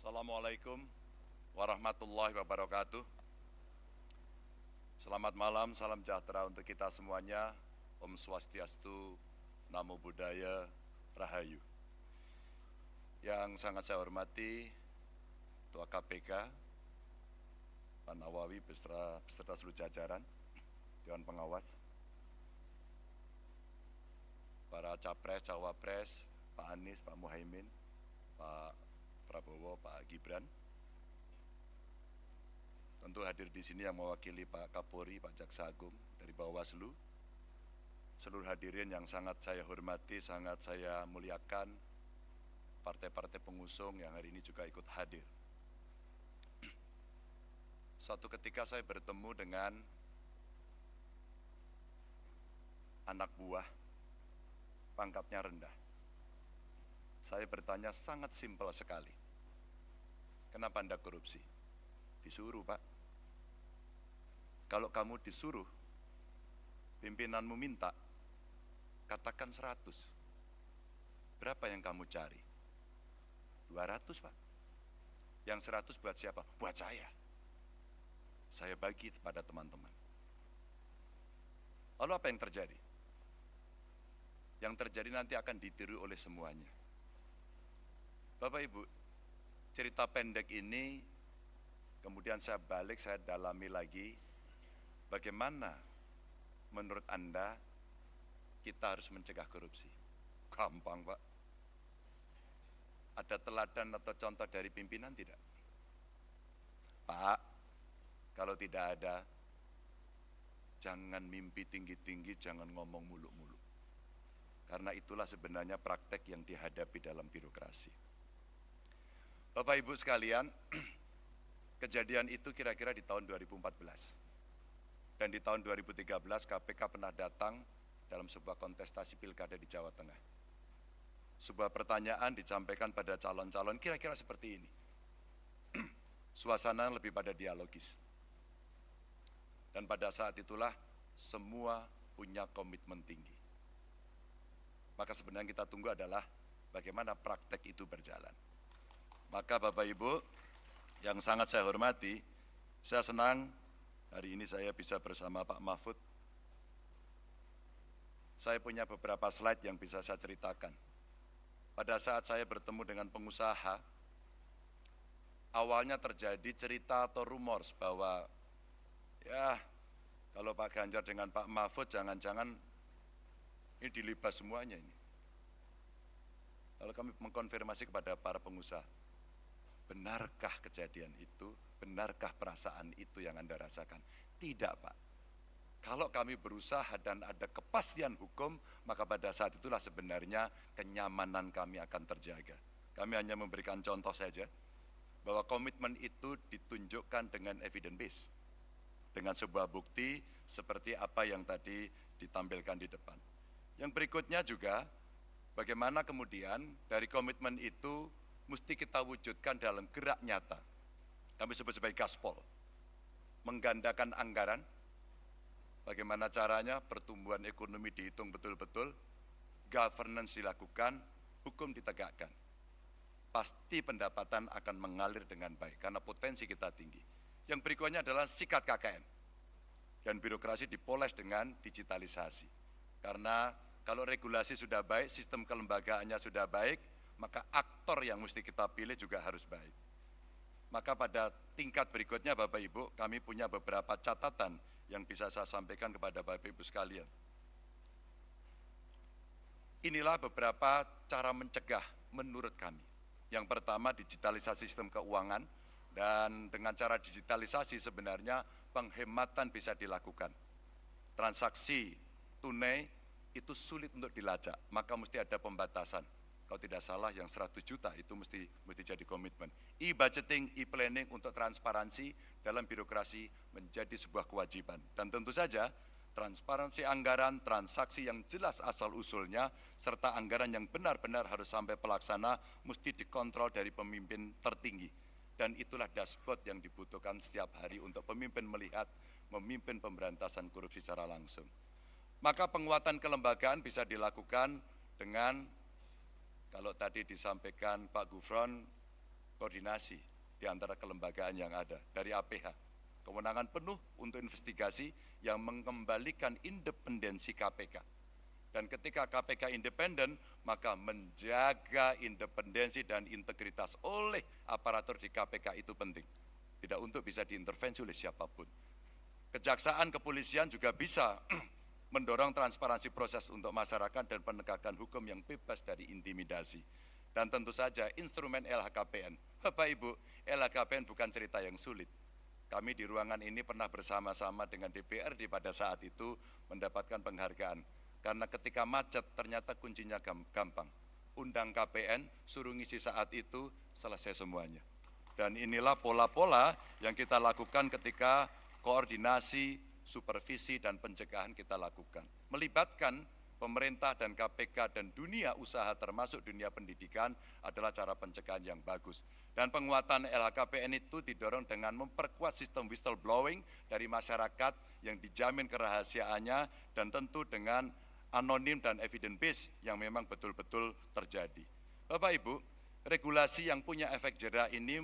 Assalamualaikum warahmatullahi wabarakatuh. Selamat malam, salam sejahtera untuk kita semuanya. Om Swastiastu, Namo Buddhaya, Rahayu. Yang sangat saya hormati Ketua KPK, Pak Nawawi beserta seluruh jajaran, Dewan Pengawas, para Capres, Cawapres, Pak Anies, Pak Muhaimin, Pak Prabowo, Pak Gibran. Tentu hadir di sini yang mewakili Pak Kapolri, Pak Jaksa Agung dari Bawaslu. Seluruh hadirin yang sangat saya hormati, sangat saya muliakan, partai-partai pengusung yang hari ini juga ikut hadir. Suatu ketika saya bertemu dengan anak buah, pangkatnya rendah. Saya bertanya sangat simpel sekali. Kenapa Anda korupsi? Disuruh, Pak. Kalau kamu disuruh, pimpinanmu minta, katakan 100. Berapa yang kamu cari? 200, Pak. Yang 100 buat siapa? Buat saya. Saya bagi kepada teman-teman. Lalu apa yang terjadi? Yang terjadi nanti akan ditiru oleh semuanya. Bapak Ibu, cerita pendek ini kemudian saya balik, saya dalami lagi. Bagaimana menurut Anda kita harus mencegah korupsi? Gampang, Pak. Ada teladan atau contoh dari pimpinan tidak? Pak, kalau tidak ada, jangan mimpi tinggi-tinggi, jangan ngomong muluk-muluk. Karena itulah sebenarnya praktek yang dihadapi dalam birokrasi. Bapak Ibu sekalian, kejadian itu kira-kira di tahun 2014. Dan di tahun 2013 KPK pernah datang dalam sebuah kontestasi pilkada di Jawa Tengah. Sebuah pertanyaan disampaikan pada calon-calon kira-kira seperti ini. Suasana lebih pada dialogis. Dan pada saat itulah semua punya komitmen tinggi. Maka sebenarnya kita tunggu adalah bagaimana praktek itu berjalan. Maka Bapak Ibu yang sangat saya hormati, saya senang hari ini saya bisa bersama Pak Mahfud. Saya punya beberapa slide yang bisa saya ceritakan. Pada saat saya bertemu dengan pengusaha, awalnya terjadi cerita atau rumors bahwa ya kalau Pak Ganjar dengan Pak Mahfud jangan-jangan ini dilibas semuanya ini. Lalu kami mengkonfirmasi kepada para pengusaha, benarkah kejadian itu? Benarkah perasaan itu yang Anda rasakan? Tidak, Pak. Kalau kami berusaha dan ada kepastian hukum, maka pada saat itulah sebenarnya kenyamanan kami akan terjaga. Kami hanya memberikan contoh saja, bahwa komitmen itu ditunjukkan dengan evidence base. Dengan sebuah bukti seperti apa yang tadi ditampilkan di depan. Yang berikutnya juga, bagaimana kemudian dari komitmen itu mesti kita wujudkan dalam gerak nyata. Kami sebut sebagai gaspol. Menggandakan anggaran, bagaimana caranya pertumbuhan ekonomi dihitung betul-betul, governance dilakukan, hukum ditegakkan. Pasti pendapatan akan mengalir dengan baik, karena potensi kita tinggi. Yang berikutnya adalah sikat KKN. Dan birokrasi dipoles dengan digitalisasi. Karena kalau regulasi sudah baik, sistem kelembagaannya sudah baik, maka aktor yang mesti kita pilih juga harus baik. Maka pada tingkat berikutnya Bapak Ibu, kami punya beberapa catatan yang bisa saya sampaikan kepada Bapak Ibu sekalian. Inilah beberapa cara mencegah menurut kami. Yang pertama, digitalisasi sistem keuangan, dan dengan cara digitalisasi sebenarnya penghematan bisa dilakukan. Transaksi tunai itu sulit untuk dilacak, maka mesti ada pembatasan. Kalau tidak salah yang 100 juta itu mesti jadi komitmen. E-budgeting, e-planning untuk transparansi dalam birokrasi menjadi sebuah kewajiban. Dan tentu saja transparansi anggaran, transaksi yang jelas asal-usulnya, serta anggaran yang benar-benar harus sampai pelaksana mesti dikontrol dari pemimpin tertinggi. Dan itulah dashboard yang dibutuhkan setiap hari untuk pemimpin melihat, memimpin pemberantasan korupsi secara langsung. Maka penguatan kelembagaan bisa dilakukan dengan, kalau tadi disampaikan Pak Gufron, koordinasi di antara kelembagaan yang ada dari APH. Kewenangan penuh untuk investigasi yang mengembalikan independensi KPK. Dan ketika KPK independen, maka menjaga independensi dan integritas oleh aparatur di KPK itu penting. Tidak untuk bisa diintervensi oleh siapapun. Kejaksaan, kepolisian juga bisa mendorong transparansi proses untuk masyarakat dan penegakan hukum yang bebas dari intimidasi. Dan tentu saja instrumen LHKPN. Bapak Ibu, LHKPN bukan cerita yang sulit. Kami di ruangan ini pernah bersama-sama dengan DPRD pada saat itu mendapatkan penghargaan. Karena ketika macet ternyata kuncinya gampang. Undang KPN, suruh ngisi saat itu, selesai semuanya. Dan inilah pola-pola yang kita lakukan ketika koordinasi, supervisi, dan pencegahan kita lakukan. Melibatkan pemerintah dan KPK dan dunia usaha termasuk dunia pendidikan adalah cara pencegahan yang bagus. Dan penguatan LHKPN itu didorong dengan memperkuat sistem whistleblowing dari masyarakat yang dijamin kerahasiaannya dan tentu dengan anonim dan evidence based yang memang betul-betul terjadi. Bapak Ibu, regulasi yang punya efek jera ini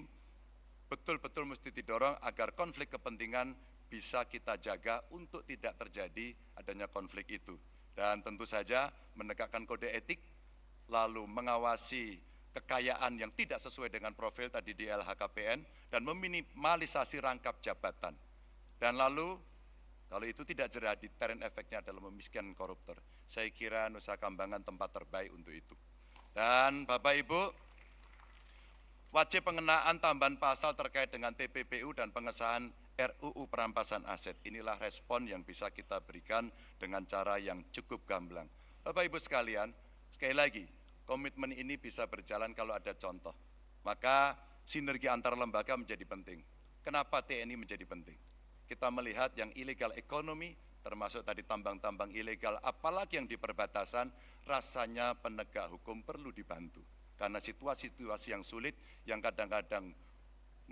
betul-betul mesti didorong agar konflik kepentingan bisa kita jaga untuk tidak terjadi adanya konflik itu. Dan tentu saja menegakkan kode etik, lalu mengawasi kekayaan yang tidak sesuai dengan profil tadi di LHKPN, dan meminimalisasi rangkap jabatan. Dan lalu, kalau itu tidak jera, deterrent efeknya adalah memiskinkan koruptor. Saya kira Nusa Kambangan tempat terbaik untuk itu. Dan Bapak Ibu, wajib pengenaan tambahan pasal terkait dengan TPPU dan pengesahan RUU perampasan aset. Inilah respon yang bisa kita berikan dengan cara yang cukup gamblang. Bapak Ibu sekalian, sekali lagi, komitmen ini bisa berjalan kalau ada contoh. Maka sinergi antar lembaga menjadi penting. Kenapa TNI menjadi penting? Kita melihat yang illegal ekonomi, termasuk tadi tambang-tambang ilegal, apalagi yang di perbatasan, rasanya penegak hukum perlu dibantu. Karena situasi-situasi yang sulit, yang kadang-kadang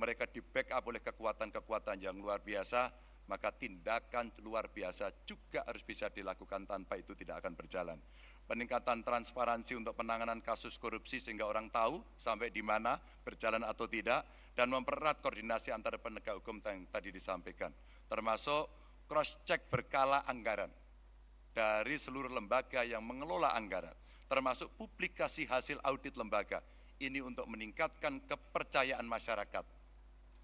mereka di-backup oleh kekuatan-kekuatan yang luar biasa, maka tindakan luar biasa juga harus bisa dilakukan, tanpa itu tidak akan berjalan. Peningkatan transparansi untuk penanganan kasus korupsi sehingga orang tahu sampai di mana, berjalan atau tidak, dan mempererat koordinasi antara penegak hukum yang tadi disampaikan, termasuk cross-check berkala anggaran dari seluruh lembaga yang mengelola anggaran, termasuk publikasi hasil audit lembaga. Ini untuk meningkatkan kepercayaan masyarakat.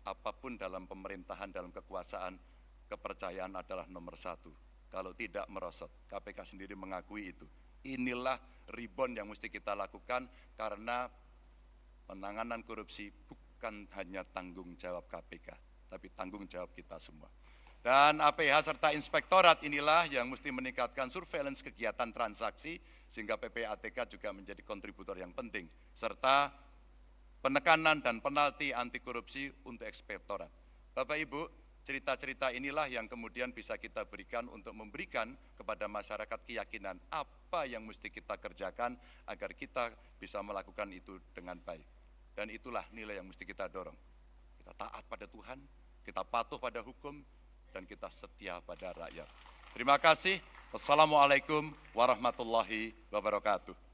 Apapun dalam pemerintahan, dalam kekuasaan, kepercayaan adalah nomor satu. Kalau tidak merosot, KPK sendiri mengakui itu. Inilah rebound yang mesti kita lakukan, karena penanganan korupsi bukan hanya tanggung jawab KPK, tapi tanggung jawab kita semua. Dan APH serta inspektorat inilah yang mesti meningkatkan surveillance kegiatan transaksi, sehingga PPATK juga menjadi kontributor yang penting, serta penekanan dan penalti anti korupsi untuk inspektorat. Bapak Ibu, cerita-cerita inilah yang kemudian bisa kita berikan untuk memberikan kepada masyarakat keyakinan apa yang mesti kita kerjakan agar kita bisa melakukan itu dengan baik. Dan itulah nilai yang mesti kita dorong. Kita taat pada Tuhan, kita patuh pada hukum, dan kita setia pada rakyat. Terima kasih. Wassalamualaikum warahmatullahi wabarakatuh.